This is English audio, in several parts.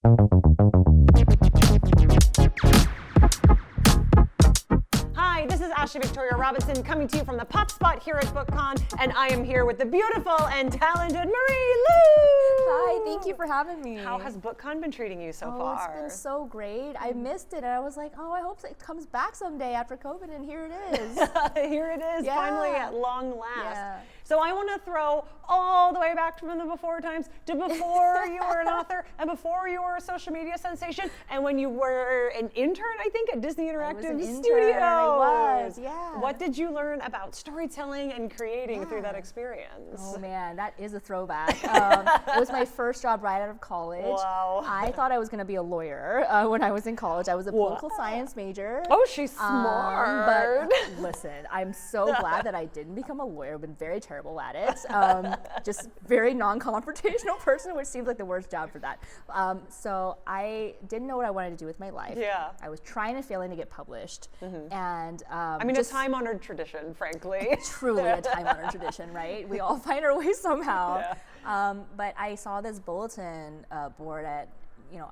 Hi, this is Ashley Victoria Robinson coming to you from the Pop Spot here at BookCon, and I am here with the beautiful and talented Marie Lou. Hi, thank you for having me. How has BookCon been treating you so far? It's been so great. I missed it, and I was like, oh, I hope it comes back someday after COVID, and here it is. Here it is, Yeah. finally at long last. Yeah. So I want to throw all the way back from the before times to before you were an author and before you were a social media sensation and when you were an intern, I think, at Disney Interactive Studios. I was, yeah. What did you learn about storytelling and creating through that experience? Oh man, that is a throwback. It was my first job right out of college. Wow. I thought I was going to be a lawyer when I was in college. I was a political science major. Oh, she's smart. But listen, I'm so glad that I didn't become a lawyer. I've been very terrible at it. Just very non-confrontational person, which seems like the worst job for that. So I didn't know what I wanted to do with my life. Yeah. I was trying and failing to get published. And I mean, a time-honored tradition, frankly. Truly a time-honored tradition, right? We all find our way somehow. Yeah. But I saw this bulletin board at,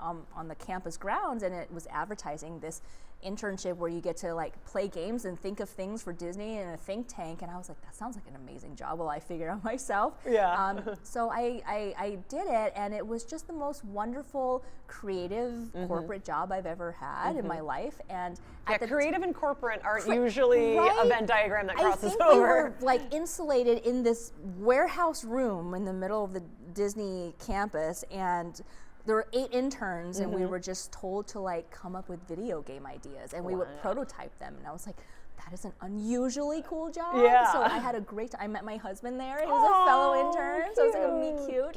on the campus grounds, and it was advertising this internship where you get to like play games and think of things for Disney in a think tank, and I was like, that sounds like an amazing job. Will I figure out myself? Yeah. So I did it, and it was just the most wonderful, creative corporate job I've ever had in my life. And Creative and corporate aren't usually a Venn diagram that crosses I think over. we were like insulated in this warehouse room in the middle of the Disney campus, and there were 8 interns, and we were just told to like come up with video game ideas, and we would prototype them. And I was like, that is an unusually cool job. Yeah. So I had a great time. I met my husband there. He was a fellow intern, so it was like a meet cute.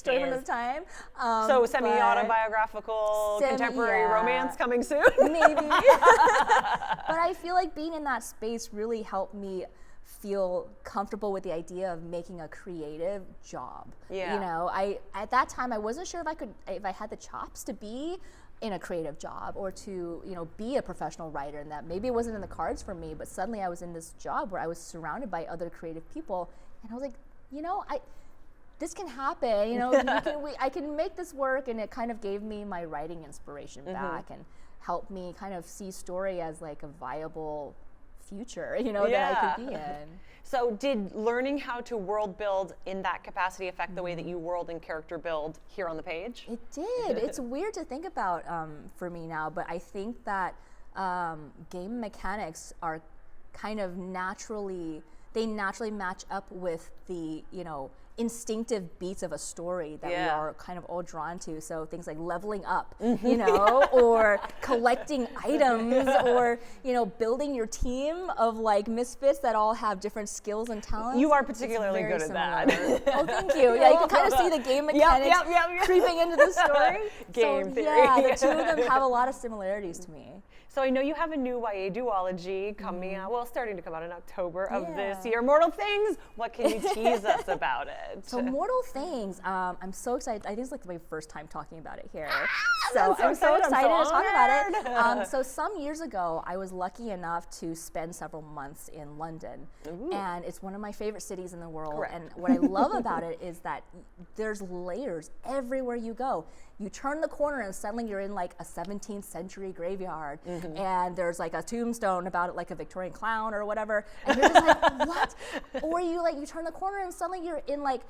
During the time. So semi-autobiographical, contemporary romance coming soon? Maybe. But I feel like being in that space really helped me feel comfortable with the idea of making a creative job. Yeah. At that time I wasn't sure if I had the chops to be in a creative job or to, be a professional writer, and that maybe it wasn't in the cards for me, but suddenly I was in this job where I was surrounded by other creative people, and I was like, this can happen, I can make this work, and it kind of gave me my writing inspiration back and helped me kind of see story as like a viable future, that I could be in. So did learning how to world build in that capacity affect the way that you world and character build here on the page? It did. It's weird to think about for me now, but I think that game mechanics are kind of naturally match up with the, instinctive beats of a story that we are kind of all drawn to. So things like leveling up, or collecting items, or, building your team of like misfits that all have different skills and talents. You are particularly good at that. Oh, thank you. Yeah, you can kind of see the game mechanics creeping into the story. Game theory. Yeah, the two of them have a lot of similarities to me. So I know you have a new YA duology coming out, starting to come out in October of this year. Mortal Things, what can you tease us about it? So Mortal Things, I'm so excited. I think it's like my first time talking about it here. I'm so excited to talk about it. So some years ago, I was lucky enough to spend several months in London. And it's one of my favorite cities in the world. Correct. And what I love about it is that there's layers everywhere you go. You turn the corner and suddenly you're in like a 17th century graveyard, and there's like a tombstone about it, like a Victorian clown or whatever, and you're just like, what? Or you turn the corner and suddenly you're in like,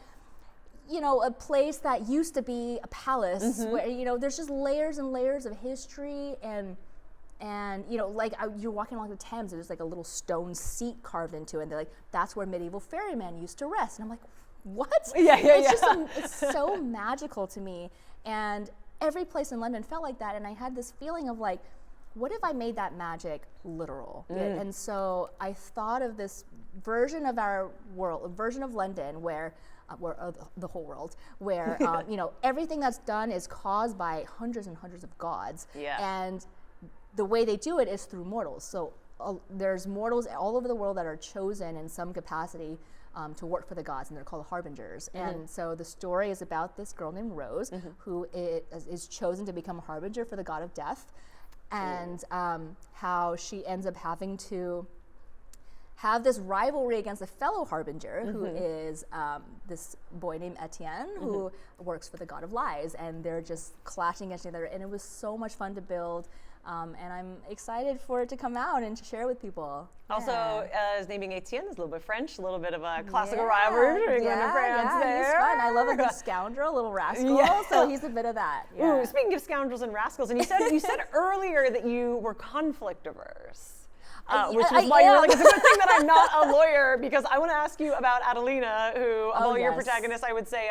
a place that used to be a palace, where there's just layers and layers of history, and like you're walking along the Thames and there's like a little stone seat carved into it, and they're like, that's where medieval ferrymen used to rest, and I'm like, what? It's so magical to me. And every place in London felt like that, and I had this feeling of like, what if I made that magic literal? And so I thought of this version of our world, a version of London where the whole world, where everything that's done is caused by hundreds and hundreds of gods, and the way they do it is through mortals. So there's mortals all over the world that are chosen in some capacity to work for the gods, and they're called harbingers. And so the story is about this girl named Rose, who is chosen to become a harbinger for the god of death, and how she ends up having to have this rivalry against a fellow harbinger who is this boy named Etienne who works for the god of lies, and they're just clashing against each other, and it was so much fun to build. And I'm excited for it to come out and to share with people. Also, his name being Etienne is a little bit French, a little bit of a classical rivalry between England and France there. He's fun. I love a good scoundrel, a little rascal, so he's a bit of that. Yeah. Ooh, speaking of scoundrels and rascals, and you said earlier that you were conflict averse. Which is why you're like, it's a good thing that I'm not a lawyer, because I want to ask you about Adelina, who, of all your protagonists, I would say,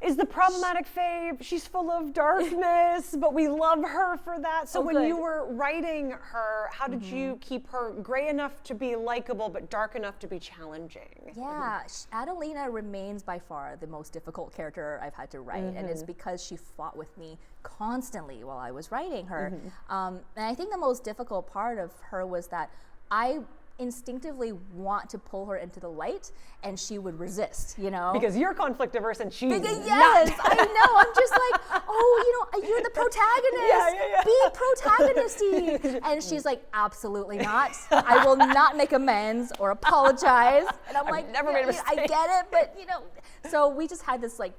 is the problematic fave. She's full of darkness, but we love her for that. So when you were writing her, how did you keep her gray enough to be likable, but dark enough to be challenging? Yeah, Adelina remains by far the most difficult character I've had to write, and it's because she fought with me constantly while I was writing her. And I think the most difficult part of her was that I instinctively want to pull her into the light, and she would resist, you know? Because you're conflict averse and she's yes, not. I know. I'm just like, oh, you know, you're the protagonist. Be protagonisty. And she's like, absolutely not. I will not make amends or apologize. And I'm like, never made a mistake. I get it, but you know. So we just had this like,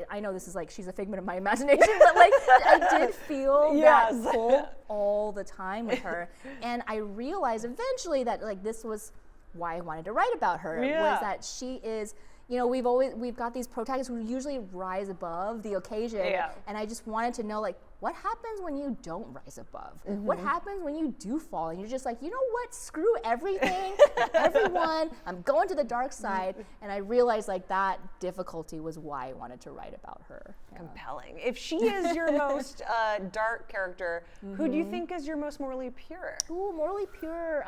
I know this is like, she's a figment of my imagination, but like I did feel that pull all the time with her. And I realized eventually that like this was why I wanted to write about her, was that she is, you know, we've got these protagonists who usually rise above the occasion. And I just wanted to know, like, what happens when you don't rise above? What happens when you do fall? And you're just like, you know what? Screw everything, everyone. I'm going to the dark side. And I realized like that difficulty was why I wanted to write about her. Compelling. If she is your most dark character, who do you think is your most morally pure? Ooh, morally pure.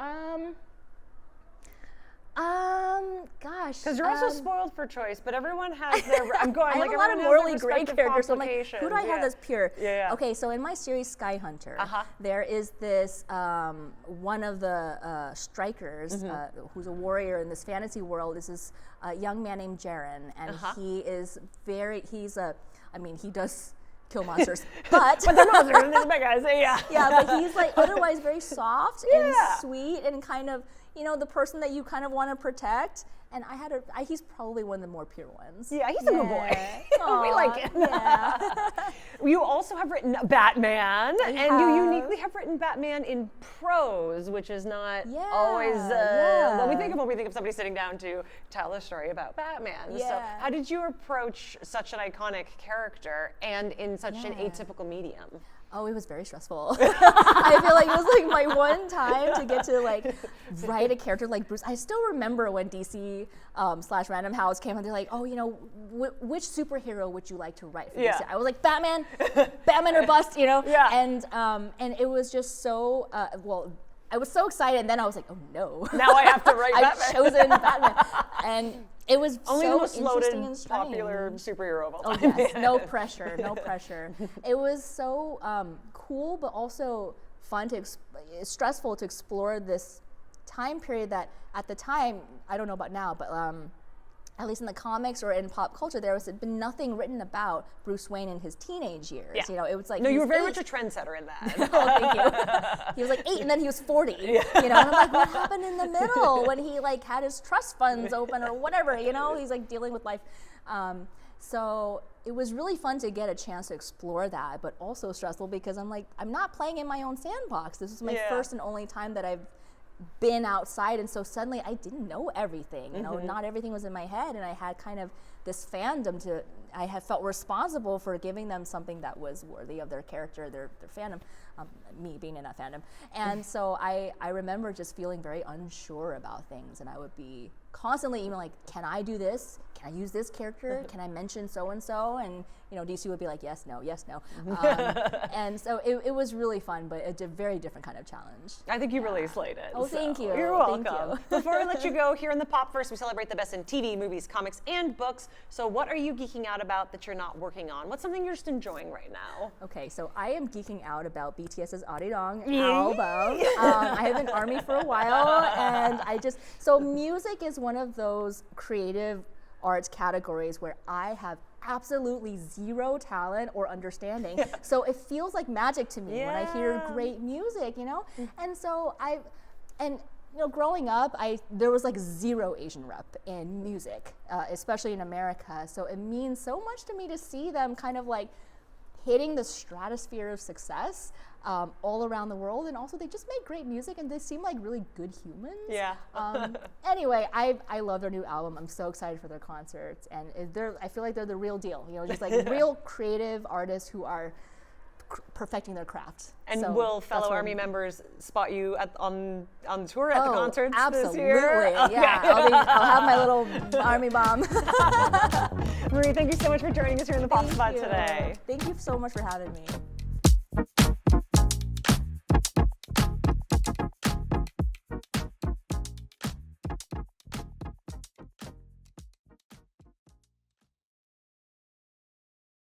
Gosh. Because you're also spoiled for choice, but everyone has their. I'm going. I like have a lot of morally gray characters. So I'm like, who do I have that's pure? Okay, so in my series Sky Hunter, there is this one of the strikers who's a warrior in this fantasy world. Is this young man named Jaren, and he is he does kill monsters, but they're monsters. They're bad guys. But he's like otherwise very soft and sweet and kind of, you know, the person that you kind of want to protect. And he's probably one of the more pure ones. Yeah, he's a good boy. We like him. Yeah. You also have written Batman, and you uniquely have written Batman in prose, which is not always what we think of when we think of somebody sitting down to tell a story about Batman. So how did you approach such an iconic character and in such an atypical medium? Oh, it was very stressful. I feel like it was like my one time to get to like write a character like Bruce. I still remember when DC / Random House came and they're like, oh, you know, which superhero would you like to write for DC? I was like, Batman, Batman or bust, you know? And it was just so, I was so excited, and then I was like, oh no. Now I have to write Batman. I've chosen Batman. And it was only so the most interesting loaded, and strange. popular superhero of all Oh time. yes, no pressure, no pressure. It was so cool, but also fun stressful to explore this time period that at the time, I don't know about now, but at least in the comics or in pop culture, there has been nothing written about Bruce Wayne in his teenage years. You know, it was like no, you were very much a trendsetter in that. Oh, thank you. He was like 8, and then he was 40. You know, and I'm like, what happened in the middle when he like had his trust funds open or whatever? You know, he's like dealing with life. So it was really fun to get a chance to explore that, but also stressful because I'm like, I'm not playing in my own sandbox. This was my first and only time that I've been outside, and so suddenly I didn't know everything. You know, not everything was in my head, and I had kind of this fandom I had felt responsible for giving them something that was worthy of their character, their fandom, me being in that fandom. And so I remember just feeling very unsure about things, and I would be constantly even like, can I do this? Can I use this character? Can I mention so-and-so? And, you know, DC would be like, yes, no, yes, no. And so it was really fun, but a very different kind of challenge. I think you really slayed it. Oh, thank you. You're welcome. Thank you. Before I let you go, here in the Popverse, we celebrate the best in TV, movies, comics, and books. So what are you geeking out about that you're not working on? What's something you're just enjoying right now? Okay, so I am geeking out about BTS's Arirang album. I have been ARMY for a while, and so music is one of those creative arts categories where I have absolutely zero talent or understanding. So it feels like magic to me when I hear great music, you know? And so growing up, there was like zero Asian rep in music, especially in America. So it means so much to me to see them kind of like hitting the stratosphere of success all around the world, and also they just make great music and they seem like really good humans. Yeah. Anyway, I love their new album. I'm so excited for their concerts, and I feel like they're the real deal. Just like real creative artists who are perfecting their craft. And will fellow Army members spot you on the tour at the concerts absolutely. this year? Yeah, I'll have my little Army bomb. Marie, thank you so much for joining us here in the Pop Spot today. Thank you so much for having me.